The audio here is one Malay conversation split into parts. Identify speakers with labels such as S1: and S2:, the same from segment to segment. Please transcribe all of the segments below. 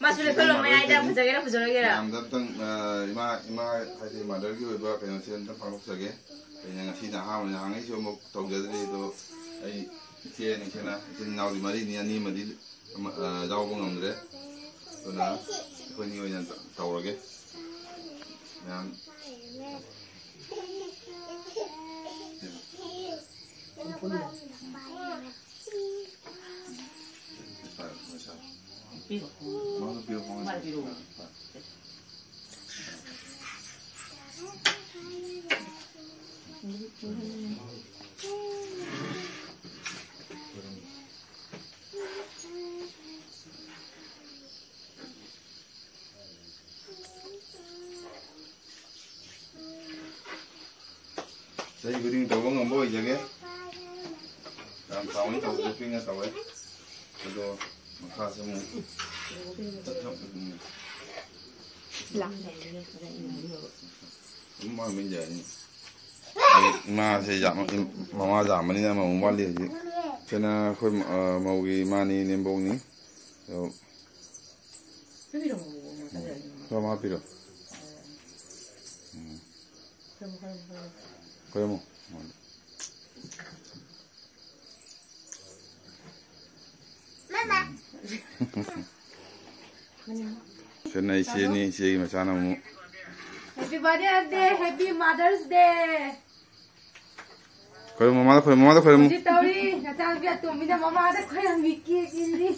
S1: 마술을 별로 많이다 부자게라 부자게라.
S2: 남자들 이마 하여튼 마더기 오이바 그냥 시간 방법적에 그냥 시장 하면 항이 좀 도저들이도 이 이제는 그냥 이제 나오지 말이 아니 말이 나오고 넘는데 그러나 그니 그냥 나오게 그냥
S1: 비로.
S2: mau biru
S1: Mal biru.
S2: Saya gering tahu nggak boy jaga. Dalam tahun ini tahu pinggir tahu ya. Itu makasih mu.
S1: Lah.
S2: Mà mình giờ mà sẽ giảm mà giảm mà mà muốn bán liền chứ cho nên khôi màu gì mà ni nem bông ní rồi không mà biết rồi khôi màu
S3: Mama.
S2: cái này xe mà sao nào mu
S1: Happy birthday, happy Mother's Day.
S2: khôi mama khôi mu
S1: Chị Tauri, nhà trang Việt tụi mình mama đã khôi hàng Việt kia kia đi.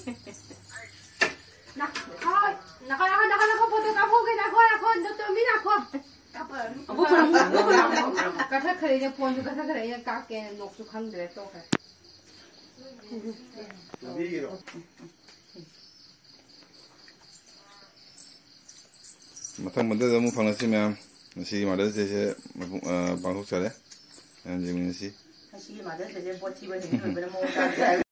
S1: Nè, thôi, nè coi photo cáp phô cái nè coi, cho tụi mình nè coi. Bố không, cái thằng khởi nhà phone, cái thằng khởi nhà cá cái nọc chụp khăn để to cái.
S2: matang benda kamu panggil si macam nasi mana saja bangkok cari, yang jenis nasi.
S1: Nasi mana saja buat ciba ni, benar mau